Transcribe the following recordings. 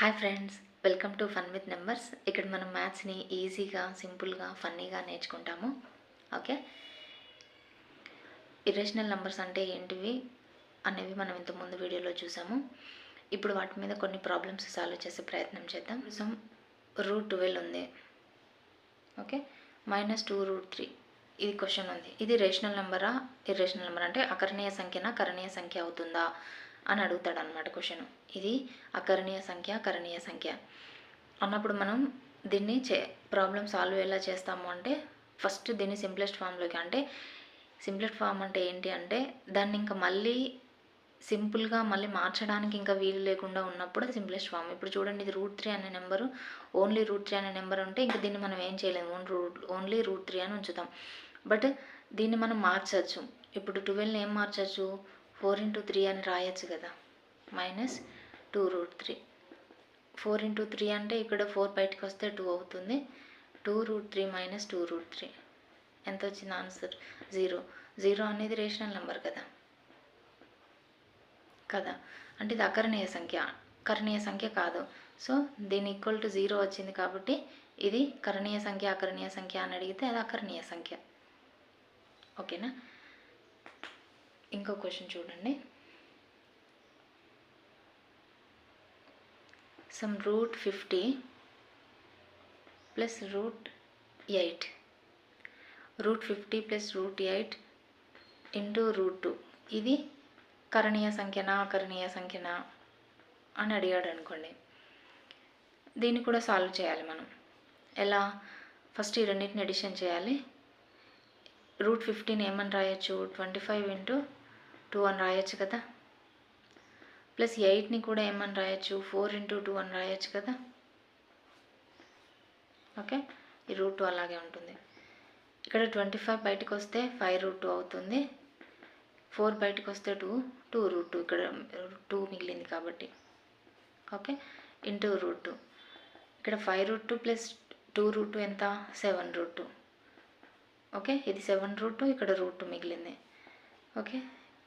Hi friends, welcome to fun with numbers. ఇక్కడ మనం మ్యాథ్స్ని ఈజీగా, సింపుల్గా, ఫన్నీగా నేర్చుకుంటాము. ఓకే, ఇర్రేషనల్ నెంబర్స్ అంటే ఏంటివి అనేవి మనం ఇంతకుముందు వీడియోలో చూసాము. ఇప్పుడు వాటి మీద కొన్ని ప్రాబ్లమ్స్ సాల్వ్ చేసే ప్రయత్నం చేద్దాం. సో √12 ఉంది. ఓకే, -2√3 ఇది క్వశ్చన్ ఉంది. ఇది రేషనల్ నెంబరా ఇర్రేషనల్ నెంబర్ అంటే అకరణీయ సంఖ్యనా కరణీయ సంఖ్య అవుతుందా అని అడుగుతాడు అనమాట క్వశ్చన్. ఇది అకరణీయ సంఖ్య కరణీయ సంఖ్య అన్నప్పుడు మనం దీన్ని ప్రాబ్లం సాల్వ్ ఎలా చేస్తాము అంటే ఫస్ట్ దీన్ని సింప్లెస్ట్ ఫామ్లోకి, అంటే సింప్లెస్ట్ ఫామ్ అంటే ఏంటి అంటే దాన్ని ఇంకా మళ్ళీ సింపుల్గా మళ్ళీ మార్చడానికి ఇంకా వీలు లేకుండా ఉన్నప్పుడు అది సింప్లెస్ట్ ఫామ్. ఇప్పుడు చూడండి, ఇది √3 అనే నెంబరు, ఓన్లీ √3 అనే నెంబర్ ఉంటే ఇంకా దీన్ని మనం ఏం చేయలేము, ఓన్లీ √3 అని ఉంచుతాం. బట్ దీన్ని మనం మార్చచ్చు. ఇప్పుడు 12ని ఏం మార్చచ్చు, 4 × 3 అని రాయొచ్చు కదా, -2√3. 4 × 3 అంటే ఇక్కడ 4 బయటకు వస్తే 2 అవుతుంది. 2√3 - 2√3 ఎంత వచ్చింది ఆన్సర్? 0. 0 అనేది రేషనల్ నెంబర్ కదా అంటే ఇది అకరణీయ సంఖ్య, కరణీయ సంఖ్య కాదు. సో దీని ఈక్వల్ టు 0 వచ్చింది కాబట్టి ఇది కరణీయ సంఖ్య అకరణీయ సంఖ్య అని అడిగితే అది అకరణీయ సంఖ్య. ఓకేనా? ఇంకో క్వశ్చన్ చూడండి. some √50 plus √8. √50 plus √8 into √2 ఇది కరణీయ సంఖ్యనా అకరణీయ సంఖ్యనా అని అడిగాడు అనుకోండి. దీన్ని కూడా సాల్వ్ చేయాలి మనం. ఎలా? ఫస్ట్ ఈ రెండింటిని ఎడిషన్ చేయాలి. √15 ఏమని రాయొచ్చు, 25 × 2 అని రాయొచ్చు కదా. ప్లస్ 8ని కూడా ఏమని రాయొచ్చు, 4 × 2 అని రాయొచ్చు కదా. ఓకే, ఈ √2 అలాగే ఉంటుంది. ఇక్కడ 25 బయటకు వస్తే 5√2 అవుతుంది. 4 బయటకు వస్తే 2√2, ఇక్కడ 2 మిగిలింది కాబట్టి. Okay, into √2. ఇక్కడ 5√2 ప్లస్ 2√2 ఎంత, 7√2. ఓకే, ఇది 7√2, ఇక్కడ √2 మిగిలింది. ఓకే,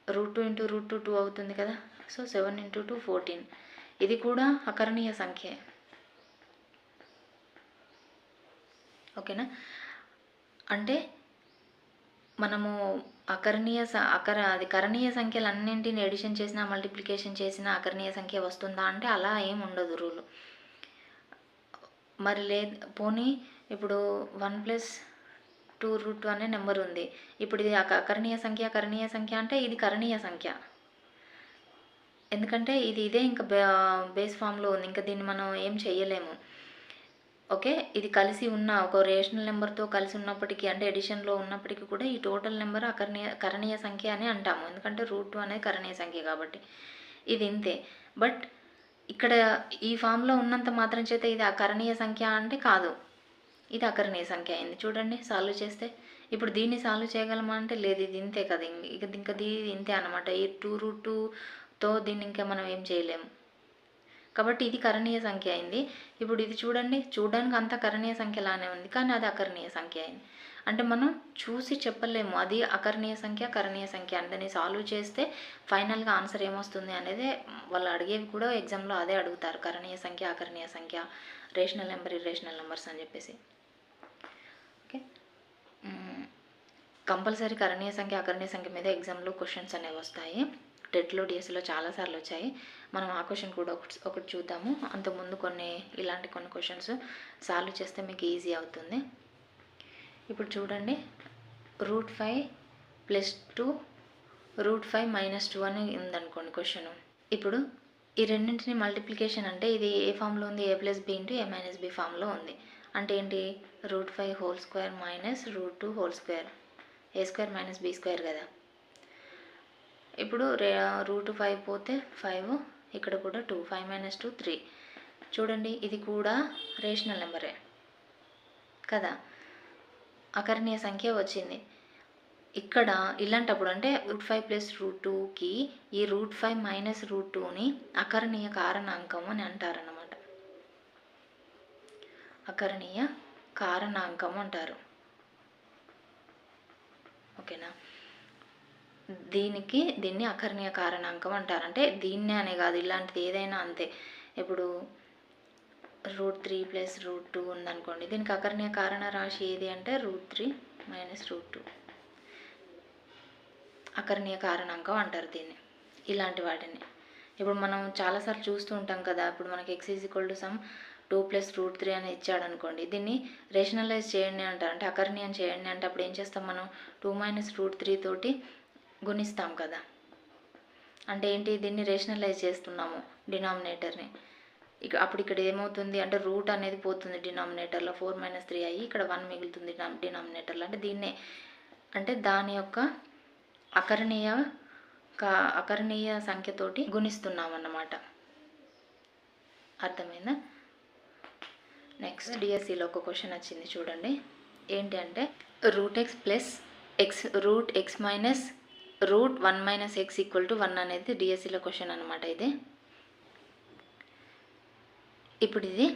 √2 × √2 2 అవుతుంది కదా. సో 7 × 2 14. ఇది కూడా అకరణీయ సంఖ్య. ఓకేనా? అంటే మనము అది కరణీయ సంఖ్యలన్నింటిని ఎడిషన్ చేసినా మల్టిప్లికేషన్ చేసినా అకరణీయ సంఖ్య వస్తుందా అంటే అలా ఏం ఉండదు రూల్. మరి పోనీ ఇప్పుడు 1 + 2√2 అనే నెంబర్ ఉంది. ఇప్పుడు ఇది అకరణీయ సంఖ్య కరణీయ సంఖ్య అంటే ఇది కరణీయ సంఖ్య, ఎందుకంటే ఇదే ఇంకా బేస్ ఫామ్లో ఉంది. ఇంకా దీన్ని మనం ఏం చెయ్యలేము. ఓకే, ఇది కలిసి ఉన్న ఒక రేషనల్ నెంబర్తో కలిసి ఉన్నప్పటికీ, అంటే ఎడిషన్లో ఉన్నప్పటికీ కూడా ఈ టోటల్ నెంబర్ కరణీయ సంఖ్య అని అంటాము, ఎందుకంటే √2 అనేది కరణీయ సంఖ్య కాబట్టి. ఇది ఇంతే. బట్ ఇక్కడ ఈ ఫామ్లో ఉన్నంత మాత్రం చేత ఇది అకరణీయ సంఖ్య అంటే కాదు, ఇది అకరణీయ సంఖ్య అయింది. చూడండి సాల్వ్ చేస్తే. ఇప్పుడు దీన్ని సాల్వ్ చేయగలమా అంటే లేదు, ఇది ఇంతే కదా, ఇంకా ఇది ఇంతే అనమాట. ఈ 2√2తో దీన్ని ఇంకా మనం ఏం చేయలేము కాబట్టి ఇది కరణీయ సంఖ్య అయింది. ఇప్పుడు ఇది చూడడానికి అంత కరణీయ సంఖ్యలానే ఉంది, కానీ అది అకరణీయ సంఖ్య అయింది. అంటే మనం చూసి చెప్పలేము అది అకరణీయ సంఖ్య కరణీయ సంఖ్య. అంటే సాల్వ్ చేస్తే ఫైనల్గా ఆన్సర్ ఏమొస్తుంది అనేది వాళ్ళు అడిగేవి కూడా ఎగ్జామ్లో అదే అడుగుతారు, కరణీయ సంఖ్య అకరణీయ సంఖ్య, రేషనల్ నెంబర్ ఇర్రేషనల్ నెంబర్స్ అని చెప్పేసి. ఓకే, కంపల్సరీ కరణీయ సంఖ్య అకరణీయ సంఖ్య మీద ఎగ్జామ్లో క్వశ్చన్స్ అనేవి వస్తాయి. టెట్లో డిఎస్సిలో చాలాసార్లు వచ్చాయి. మనం ఆ క్వశ్చన్ కూడా ఒకటి చూద్దాము. అంతకుముందు ఇలాంటి కొన్ని క్వశ్చన్స్ సాల్వ్ చేస్తే మీకు ఈజీ అవుతుంది. ఇప్పుడు చూడండి, √5 + 2 √5 - 2 అని ఉందనుకోండి క్వశ్చన్. ఇప్పుడు ఈ రెండింటిని మల్టిప్లికేషన్ అంటే ఇది ఏ ఫామ్లో ఉంది, a + b × a - b ఫామ్లో ఉంది. అంటే ఏంటి, √5² - √2², a² - b² కదా. ఇప్పుడు √5 పోతే 5, ఇక్కడ కూడా 2, 5 - 2 3. చూడండి, ఇది కూడా రేషనల్ నెంబరే కదా, అకరణీయ సంఖ్య వచ్చింది. ఇక్కడ ఇలాంటప్పుడు అంటే √5 + √2కి ఈ √5 - √2ని అకరణీయ కారణాంకం అని అంటారన్నమాట. అకరణీయ కారణాంకం అంటారు. ఓకేనా? దీన్ని అకరణీయ కారణాంకం అంటారు. అంటే దీన్నే అనే కాదు, ఇలాంటిది ఏదైనా అంతే. ఇప్పుడు √3 + √2 ఉందనుకోండి. దీనికి అకర్ణీయ కారణ రాశి ఏది అంటే √3 - √2 అకర్ణీయ కారణాంకం అంటారు దీన్ని. ఇలాంటి వాటిని ఇప్పుడు మనం చాలాసార్లు చూస్తూ ఉంటాం కదా. ఇప్పుడు మనకి x = 2 + √3 అని ఇచ్చాడు అనుకోండి. దీన్ని రేషనలైజ్ చేయండి అంటారు, అంటే అకర్ణీయం చేయండి అంటే అప్పుడు ఏం చేస్తాం మనం 2 - √3 తోటి గుణిస్తాం కదా. అంటే ఏంటి, దీన్ని రేషనలైజ్ చేస్తున్నాము డినామినేటర్ని. అప్పుడు ఇక్కడ ఏమవుతుంది అంటే రూట్ అనేది పోతుంది డినామినేటర్లో, 4 - 3 అయ్యి ఇక్కడ 1 మిగులుతుంది డినామినేటర్లో. అంటే దీన్నే అంటే దాని యొక్క అకర్ణీయ సంఖ్యతోటి గుణిస్తున్నాం అన్నమాట. అర్థమైందా? నెక్స్ట్ డిఎస్సిలో ఒక క్వశ్చన్ వచ్చింది చూడండి. ఏంటి అంటే √x + √1 - x = 1 అనేది డిఎస్సిలో క్వశ్చన్ అనమాట ఇది. ఇప్పుడు ఇది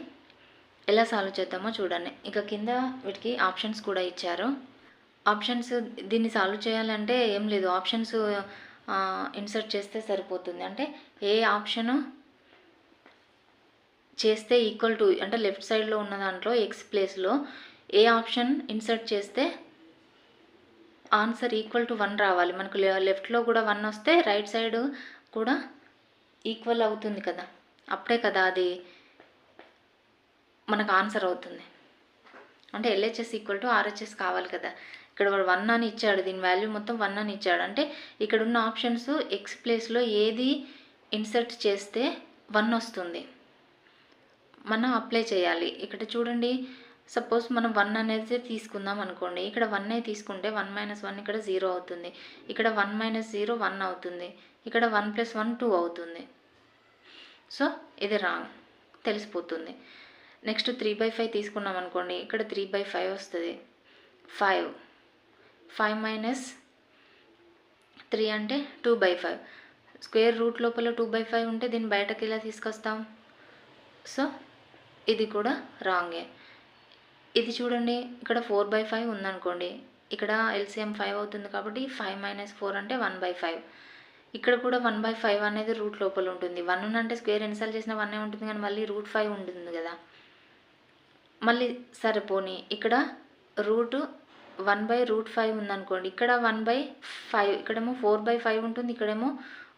ఎలా సాల్వ్ చేద్దామో చూడండి. ఇక కింద వీటికి ఆప్షన్స్ కూడా ఇచ్చారు. ఆప్షన్స్ దీన్ని సాల్వ్ చేయాలంటే ఏం లేదు, ఆప్షన్స్ ఇన్సర్ట్ చేస్తే సరిపోతుంది. అంటే ఏ ఆప్షను చేస్తే ఈక్వల్ టు అంటే లెఫ్ట్ సైడ్లో ఉన్న దాంట్లో ఎక్స్ ప్లేస్లో ఏ ఆప్షన్ ఇన్సర్ట్ చేస్తే ఆన్సర్ = 1 రావాలి. మనకు లెఫ్ట్లో కూడా 1 వస్తే రైట్ సైడ్ కూడా ఈక్వల్ అవుతుంది కదా, అప్పుడే కదా అది మనకు ఆన్సర్ అవుతుంది. అంటే LHS = RHS కావాలి కదా. ఇక్కడ 1 అని ఇచ్చాడు, దీని వాల్యూ మొత్తం 1 అని ఇచ్చాడు. అంటే ఇక్కడ ఉన్న ఆప్షన్స్ ఎక్స్ ప్లేస్లో ఏది ఇన్సర్ట్ చేస్తే 1 వస్తుంది, మనం అప్లై చేయాలి. ఇక్కడ చూడండి, సపోజ్ మనం 1 అనేది తీసుకుందాం అనుకోండి. ఇక్కడ 1 తీసుకుంటే 1 - 1 ఇక్కడ 0 అవుతుంది. ఇక్కడ 1 - 0 1 అవుతుంది. ఇక్కడ 1 + 1 2 అవుతుంది. సో ఇది రాంగ్ తెలిసిపోతుంది. నెక్స్ట్ 3/5 తీసుకున్నాం అనుకోండి. ఇక్కడ 3/5 వస్తుంది. 5 - 3 అంటే 2/5. స్క్వేర్ రూట్ లోపల 2/5 ఉంటే దీన్ని బయటకు ఎలా తీసుకొస్తాం? సో ఇది కూడా రాంగే. ఇది చూడండి, ఇక్కడ 4/5 ఉందనుకోండి. ఇక్కడ LCM 5 అవుతుంది కాబట్టి 5 - 4 అంటే 1/5. ఇక్కడ కూడా 1/5 అనేది రూట్ లోపల ఉంటుంది. 1 అంటే స్క్వేర్ ఎన్నిసార్లు చేసినా 1 ఉంటుంది, కానీ మళ్ళీ √5 ఉంటుంది కదా. మళ్ళీ సరిపోని ఇక్కడ √1/√5 ఉందనుకోండి. ఇక్కడ 1/5, ఇక్కడేమో 4/5 ఉంటుంది, ఇక్కడేమో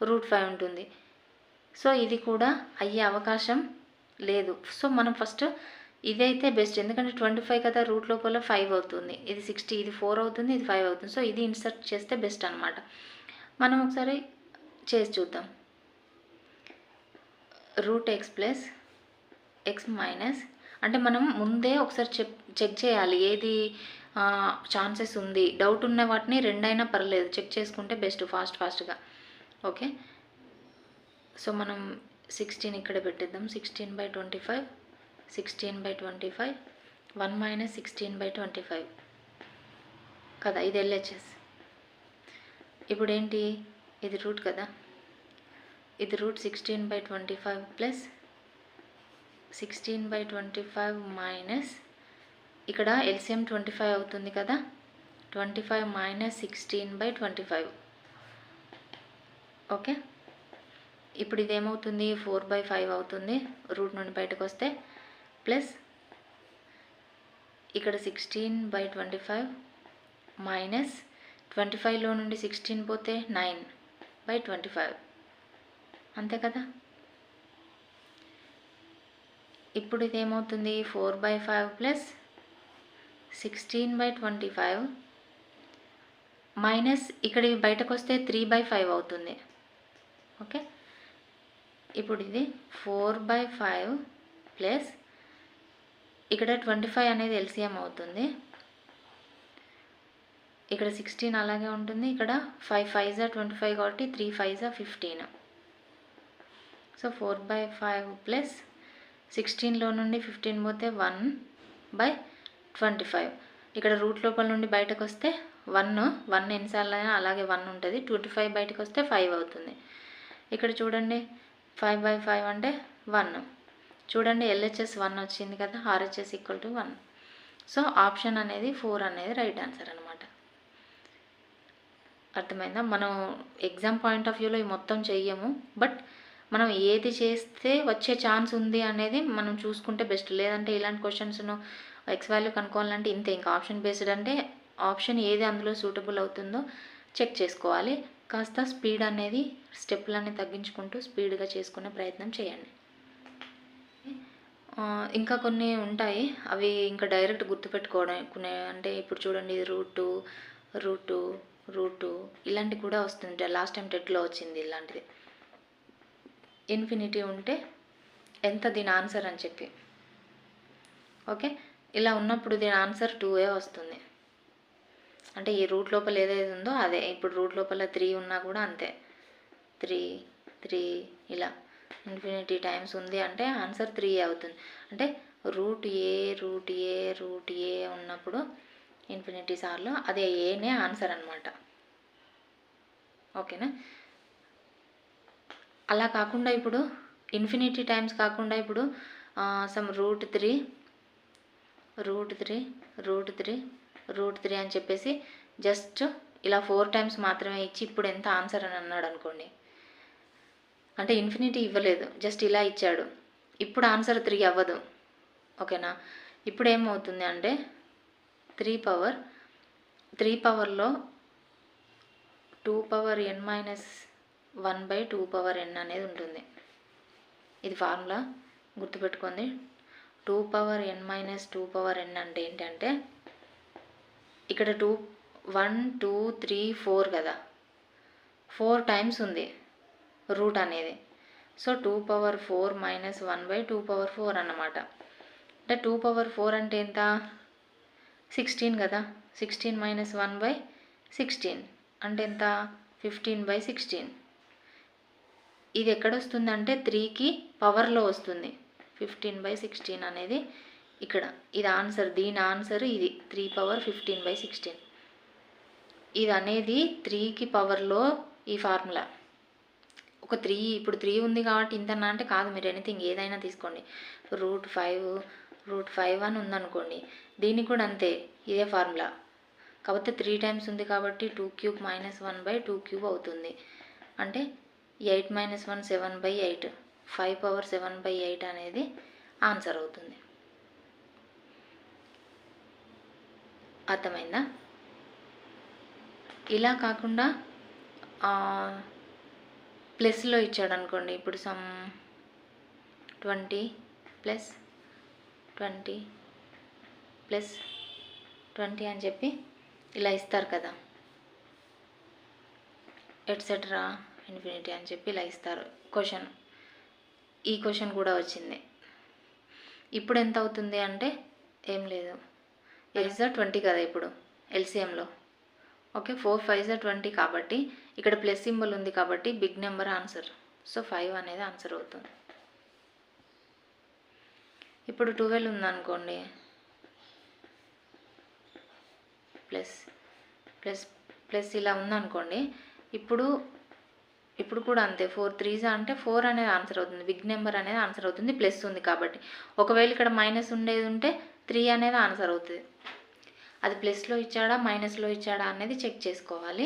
√5 ఉంటుంది. సో ఇది కూడా అయ్యే అవకాశం లేదు. సో మనం ఫస్ట్ ఇదైతే బెస్ట్, ఎందుకంటే 25 కదా, రూట్ లోపల 5 అవుతుంది. ఇది 60, ఇది 4 అవుతుంది, ఇది 5 అవుతుంది. సో ఇది ఇన్సర్ట్ చేస్తే బెస్ట్ అనమాట. మనం ఒకసారి చేసి చూద్దాం. √x + x - అంటే మనం ముందే ఒకసారి చెక్ చేయాలి ఏది ఛాన్సెస్ ఉంది. డౌట్ ఉన్న వాటిని 2 అయినా పర్లేదు, చెక్ చేసుకుంటే బెస్ట్ ఫాస్ట్గా. ఓకే, సో మనం 16 ఇక్కడ పెట్టేద్దాం. 16/25 16/25 1 - 16/25 కదా, ఇది LHS. ఇప్పుడు ఏంటి, ఇది రూట్ కదా, ఇది √16/25 + 16/25 మైనస్ ఇక్కడ LCM 25 అవుతుంది కదా, 25 - 16/25. ఓకే, ఇప్పుడు ఇదేమవుతుంది 4/5 అవుతుంది రూట్ నుండి బయటకు వస్తే, ప్లస్ ఇక్కడ 16/25 మైనస్ 25లో నుండి 16 పోతే 9/25, అంతే కదా. ఇప్పుడు ఇదేమవుతుంది 4/5 + 16/25 మైనస్ ఇక్కడ బయటకు వస్తే 3/5 అవుతుంది. ఓకే, ఇప్పుడు ఇది 4/5 ప్లస్ ఇక్కడ 25 అనేది LCM అవుతుంది. ఇక్కడ 16 అలాగే ఉంటుంది. ఇక్కడ 5 5s 25 కాబట్టి 3 5s 15. సో 4/5 ప్లస్ 16లో నుండి 15 పోతే 1/25. ఇక్కడ రూట్ లోపల నుండి బయటకు వస్తే 1 ఎన్నిసార్లు అయినా అలాగే 1 ఉంటుంది. 25 బయటకు వస్తే 5 అవుతుంది. ఇక్కడ చూడండి 5/5 అంటే 1. చూడండి LHS 1 వచ్చింది కదా, RHS = 1. సో ఆప్షన్ అనేది 4 అనేది రైట్ ఆన్సర్ అనమాట. అర్థమైందా? మనం ఎగ్జామ్ పాయింట్ ఆఫ్ వ్యూలో మొత్తం చెయ్యము, బట్ మనం ఏది చేస్తే వచ్చే ఛాన్స్ ఉంది అనేది మనం చూసుకుంటే బెస్ట్. లేదంటే ఇలాంటి క్వశ్చన్స్ను ఎక్స్ వాల్యూ కనుక్కోవాలంటే ఇంతే. ఇంకా ఆప్షన్ బేస్డ్ అంటే ఆప్షన్ ఏది అందులో సూటబుల్ అవుతుందో చెక్ చేసుకోవాలి. కాస్త స్పీడ్ అనేది స్టెప్లన్నీ తగ్గించుకుంటూ స్పీడ్గా చేసుకునే ప్రయత్నం చేయండి. ఇంకా కొన్ని ఉంటాయి, అవి ఇంకా డైరెక్ట్ గుర్తుపెట్టుకోవడం అంటే ఇప్పుడు చూడండి, రూటు ఇలాంటివి కూడా వస్తుంది. లాస్ట్ టైం టెట్లో వచ్చింది ఇలాంటిది. ఇన్ఫినిటీ ఉంటే ఎంత దీని ఆన్సర్ అని చెప్పి. ఓకే, ఇలా ఉన్నప్పుడు దీని ఆన్సర్ 2a వస్తుంది. అంటే ఈ రూట్ లోపల ఏదైతే ఉందో అదే. ఇప్పుడు రూట్ లోపల 3 ఉన్నా కూడా అంతే, 3 ఇలా ఇన్ఫినిటీ టైమ్స్ ఉంది అంటే ఆన్సర్ 3 అవుతుంది. అంటే రూట్ ఏ ఉన్నప్పుడు ఇన్ఫినిటీ సార్లు అదే ఏనే ఆన్సర్ అనమాట. ఓకేనా? అలా కాకుండా ఇప్పుడు ఇన్ఫినిటీ టైమ్స్ కాకుండా ఇప్పుడు సమ్ రూట్ త్రీ అని చెప్పేసి జస్ట్ ఇలా 4 టైమ్స్ మాత్రమే ఇచ్చి ఇప్పుడు ఎంత ఆన్సర్ అని అన్నాడు అనుకోండి. అంటే ఇన్ఫినిటీ ఇవ్వలేదు, జస్ట్ ఇలా ఇచ్చాడు. ఇప్పుడు ఆన్సర్ 3 అవ్వదు. ఓకేనా? ఇప్పుడు ఏమవుతుంది అంటే 3 పవర్లో 2n-1/2n అనేది ఉంటుంది. ఇది ఫార్ములా గుర్తుపెట్టుకోండి. 2n-2n అంటే ఏంటంటే ఇక్కడ 1 2 3 4 కదా, 4 టైమ్స్ ఉంది రూట్ అనేది. సో 2^4 - 1/2^4 అన్నమాట. అంటే 2^4 అంటే ఎంత? 16 కదా. 16 - 1/16 అంటే ఎంత? 15/16. ఇది ఎక్కడొస్తుందంటే 3కి పవర్లో వస్తుంది. 15/16 అనేది ఇక్కడ. ఇది ఆన్సర్, దీని ఆన్సర్ ఇది 3^15/16. ఇది అనేది 3కి పవర్లో ఈ ఫార్ములా. ఒక 3 ఇప్పుడు 3 ఉంది కాబట్టి ఇంతన్నా అంటే కాదు, మీరు ఎనీథింగ్ ఏదైనా తీసుకోండి. రూట్ 5 అని ఉందనుకోండి, దీనికి కూడా అంతే, ఇదే ఫార్ములా. కాకపోతే 3 టైమ్స్ ఉంది కాబట్టి 2³ - 1/2³ అవుతుంది. అంటే 8 - 1 7/8, 5^7/8 అనేది ఆన్సర్ అవుతుంది. అర్థమైందా? ఇలా కాకుండా ప్లస్లో ఇచ్చాడు అనుకోండి. ఇప్పుడు సమ్ 20 + 20 అని చెప్పి ఇలా ఇస్తారు కదా, ఎట్సెట్రా ఇన్ఫినిటీ అని చెప్పి ఇలా ఇస్తారు క్వశ్చన్. ఈ క్వశ్చన్ కూడా వచ్చింది. ఇప్పుడు ఎంత అవుతుంది అంటే ఏం లేదు, 8 కదా ఇప్పుడు ఎల్సిఎంలో. ఓకే, 4 5 20 కాబట్టి ఇక్కడ ప్లస్ సింబల్ ఉంది కాబట్టి బిగ్ నెంబర్ ఆన్సర్. సో 5 అనేది ఆన్సర్ అవుతుంది. ఇప్పుడు 12 ఉందనుకోండి, ప్లస్ ఇలా ఉందనుకోండి. ఇప్పుడు కూడా అంతే, 4 3s అంటే 4 అనేది ఆన్సర్ అవుతుంది. బిగ్ నెంబర్ అనేది ఆన్సర్ అవుతుంది, ప్లస్ ఉంది కాబట్టి. ఒకవేళ ఇక్కడ మైనస్ ఉండేది ఉంటే 3 అనేది ఆన్సర్ అవుతుంది. అది ప్లస్లో ఇచ్చాడా మైనస్లో ఇచ్చాడా అనేది చెక్ చేసుకోవాలి.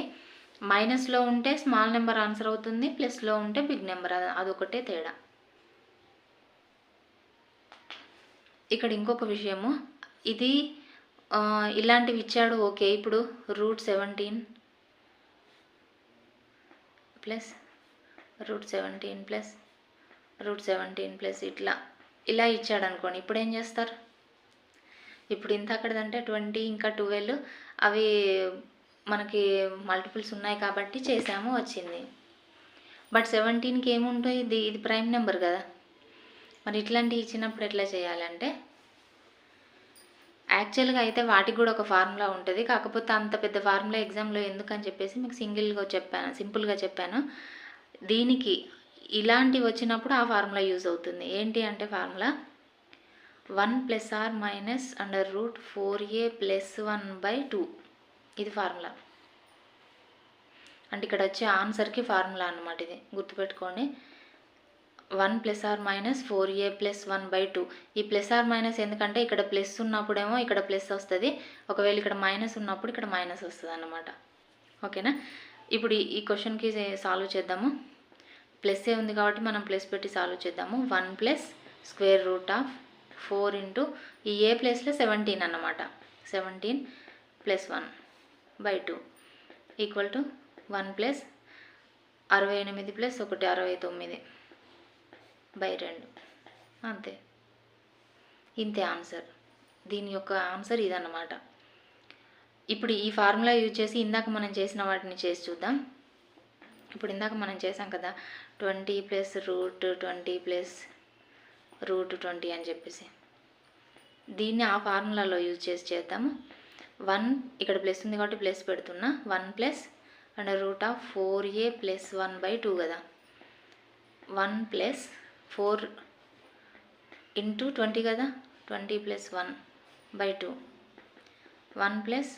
మైనస్లో ఉంటే స్మాల్ నెంబర్ ఆన్సర్ అవుతుంది, ప్లస్లో ఉంటే బిగ్ నెంబర్. అదొకటే తేడా. ఇక్కడ ఇంకొక విషయము, ఇది ఇలాంటివి ఇచ్చాడు ఓకే. ఇప్పుడు రూట్ 17 ప్లస్ ఇలా ఇచ్చాడు అనుకోండి. ఇప్పుడు ఏం చేస్తారు? ఇప్పుడు ఇంత అక్కడదంటే 20 ఇంకా 12 అవి మనకి మల్టిపుల్స్ ఉన్నాయి కాబట్టి చేసాము, వచ్చింది. బట్ 17కి ఏముంటుంది? ఇది ప్రైమ్ నెంబర్ కదా. మరి ఇట్లాంటివి ఇచ్చినప్పుడు ఎట్లా చేయాలంటే, యాక్చువల్గా అయితే వాటికి కూడా ఒక ఫార్ములా ఉంటుంది. కాకపోతే అంత పెద్ద ఫార్ములా ఎగ్జామ్లో ఎందుకని చెప్పేసి మీకు సింపుల్గా చెప్పాను. దీనికి ఇలాంటివి వచ్చినప్పుడు ఆ ఫార్ములా యూజ్ అవుతుంది. ఏంటి అంటే ఫార్ములా 1 ± √4a + 1/2. ఇది ఫార్ములా. అంటే ఇక్కడ వచ్చే ఆన్సర్కి ఫార్ములా అన్నమాట. ఇది గుర్తుపెట్టుకోండి. 1 ± 4a + 1/2. ఈ ± ఎందుకంటే ఇక్కడ ప్లస్ ఉన్నప్పుడేమో ఇక్కడ ప్లస్ వస్తుంది, ఒకవేళ ఇక్కడ మైనస్ ఉన్నప్పుడు ఇక్కడ మైనస్ వస్తుంది అన్నమాట. ఓకేనా? ఇప్పుడు ఈ క్వశ్చన్కి సాల్వ్ చేద్దాము. ప్లస్సే ఉంది కాబట్టి మనం ప్లస్ పెట్టి సాల్వ్ చేద్దాము. 1 plus square root of 4 into ఈ ఏ ప్లేస్లో 17 అన్నమాట. 17 plus 1/2 equal to 1 plus 68 plus 1 69/2. అంతే, ఇంతే ఆన్సర్. దీని యొక్క ఆన్సర్ ఇదన్నమాట. ఇప్పుడు ఈ ఫార్ములా యూజ్ చేసి ఇందాక మనం చేసిన వాటిని చేసి చూద్దాం. ఇప్పుడు ఇందాక మనం చేసాం కదా 20 ప్లస్ రూట్ 20 ప్లస్ రూట్ 20 అని చెప్పేసి, దీన్ని ఆ ఫార్ములాలో యూజ్ చేసి చేద్దాము. 1 ఇక్కడ ప్లస్ ఉంది కాబట్టి ప్లస్ పెడుతున్నా. 1 plus under root of 4a plus 1/2 కదా. 1 ప్లస్ 4 ఇంటూ 20 కదా, 20 ప్లస్ 1/2. 1 ప్లస్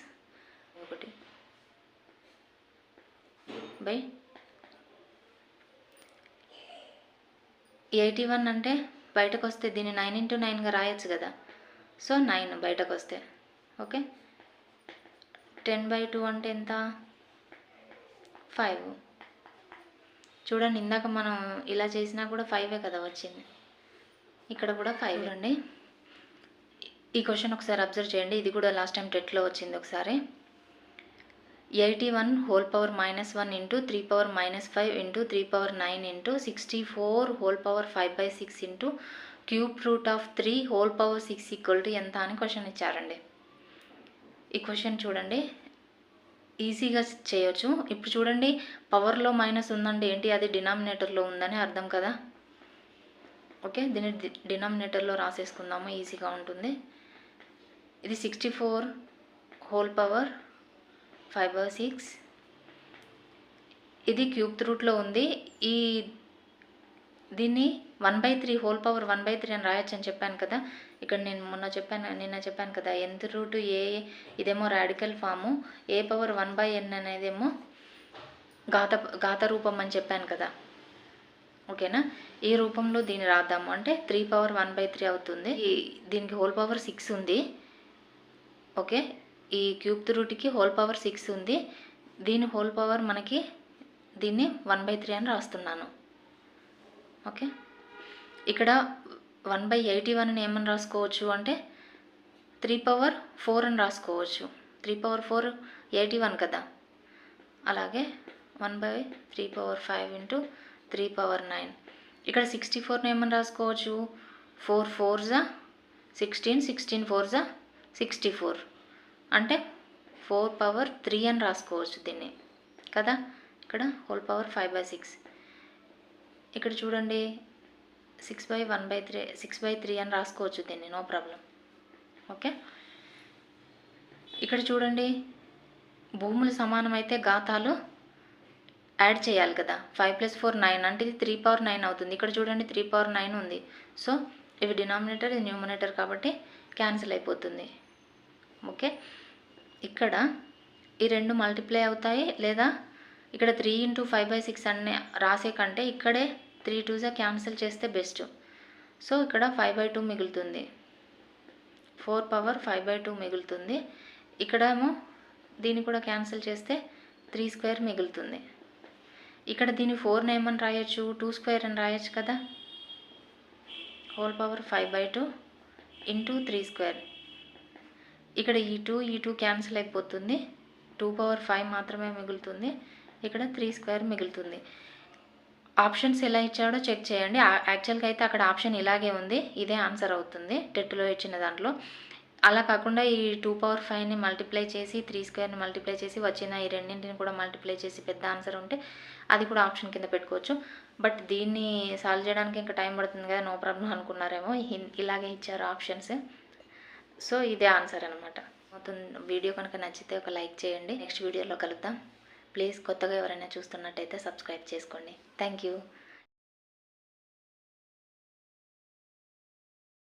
1/81 అంటే బయటకు వస్తే దీన్ని 9 ఇంటూ 9గా రాయొచ్చు కదా. సో 9 బయటకు వస్తే ఓకే. 10/2 అంటే ఎంత, 5. చూడండి ఇందాక మనం ఇలా చేసినా కూడా 5ఏ కదా వచ్చింది, ఇక్కడ కూడా 5 అండి. ఈ క్వశ్చన్ ఒకసారి అబ్జర్వ్ చేయండి, ఇది కూడా లాస్ట్ టైం టెట్లో వచ్చింది ఒకసారి. 81 whole power -1 into 3 power -5 into 3 power 9 into 64 whole power 5/6 into cube root of 3 whole power 6 equal to ఎంత అని క్వశ్చన్ ఇచ్చారండి. ఈ క్వశ్చన్ చూడండి ఈజీగా చేయొచ్చు. ఇప్పుడు చూడండి పవర్లో మైనస్ ఉందంటే ఏంటి, అది డినామినేటర్లో ఉందని అర్థం కదా. ఓకే, దీన్ని డినామినేటర్లో రాసేసుకుందాము, ఈజీగా ఉంటుంది. ఇది 64 హోల్ పవర్ 5/6, ఇది క్యూబ్ రూట్లో ఉంది. దీన్ని 1/3 హోల్ పవర్ 1/3 అని రాయొచ్చు అని చెప్పాను కదా. ఇక్కడ నేను నిన్న చెప్పాను కదా, nth రూట్ ఏ, ఇదేమో రాడికల్ ఫాము, ఏ పవర్ 1/n అనేదేమో ఘాత రూపం అని చెప్పాను కదా. ఓకేనా, ఈ రూపంలో దీన్ని రాద్దాము అంటే 3 పవర్ 1/3 అవుతుంది. దీనికి హోల్ పవర్ 6 ఉంది. ఓకే, ఈ క్యూబ్ రూట్కి హోల్ పవర్ 6 ఉంది. దీని హోల్ పవర్ మనకి దీన్ని 1/3 అని రాస్తున్నాను. ఓకే, ఇక్కడ 1/81 ఏమని రాసుకోవచ్చు అంటే 3 పవర్ 4 అని రాసుకోవచ్చు. 3 పవర్ 4 81 కదా. అలాగే 1/3 పవర్ 5 ఇంటూ 3 పవర్ 9. ఇక్కడ 64ని ఏమని రాసుకోవచ్చు, 4 4s 16, 16 4s 64 అంటే 4 పవర్ 3 అని రాసుకోవచ్చు దీన్ని కదా. ఇక్కడ హోల్ పవర్ 5/6. ఇక్కడ చూడండి 6/3 అని రాసుకోవచ్చు దీన్ని, నో ప్రాబ్లం. ఓకే, ఇక్కడ చూడండి భూములు సమానమైతే ఘాతాలు యాడ్ చేయాలి కదా. 5 + 4 9 అంటే ఇది 3 పవర్ 9 అవుతుంది. ఇక్కడ చూడండి 3 పవర్ 9 ఉంది. సో ఇవి డినామినేటర్, ఇది న్యూమరేటర్ కాబట్టి క్యాన్సిల్ అయిపోతుంది. ఓకే, ఇక్కడ ఈ రెండు మల్టిప్లై అవుతాయి. లేదా ఇక్కడ 3 × 5/6 అని రాసే కంటే ఇక్కడే 3 2s క్యాన్సిల్ చేస్తే బెస్ట్. సో ఇక్కడ 5/2 మిగులుతుంది, 4 పవర్ 5/2 మిగులుతుంది. ఇక్కడేమో దీన్ని కూడా క్యాన్సిల్ చేస్తే 3² మిగులుతుంది. ఇక్కడ దీన్ని 4ని ఏమని రాయొచ్చు, 2² అని రాయొచ్చు కదా. Whole power 5/2 into 3². ఇక్కడ ఈ 2 క్యాన్సిల్ అయిపోతుంది, 2 పవర్ 5 మాత్రమే మిగులుతుంది. ఇక్కడ 3² మిగులుతుంది. ఆప్షన్స్ ఎలా ఇచ్చాడో చెక్ చేయండి. యాక్చువల్గా అయితే అక్కడ ఆప్షన్ ఇలాగే ఉంది, ఇదే ఆన్సర్ అవుతుంది టెట్లో ఇచ్చిన దాంట్లో. అలా కాకుండా ఈ 2 పవర్ 5ని మల్టిప్లై చేసి 3² మల్టిప్లై చేసి వచ్చిన ఈ రెండింటిని కూడా మల్టిప్లై చేసి పెద్ద ఆన్సర్ ఉంటే అది కూడా ఆప్షన్ కింద పెట్టుకోవచ్చు. బట్ దీన్ని సాల్వ్ చేయడానికి ఇంకా టైం పడుతుంది కదా, నో ప్రాబ్లం అనుకున్నారేమో, ఇలాగే ఇచ్చారు ఆప్షన్స్. సో ఇదే ఆన్సర్ అనమాట. మొత్తం వీడియో కనుక నచ్చితే ఒక లైక్ చేయండి. నెక్స్ట్ వీడియోలో కలుద్దాం. ప్లీజ్ కొత్తగా ఎవరైనా చూస్తున్నట్టయితే సబ్స్క్రైబ్ చేసుకోండి. Thank you.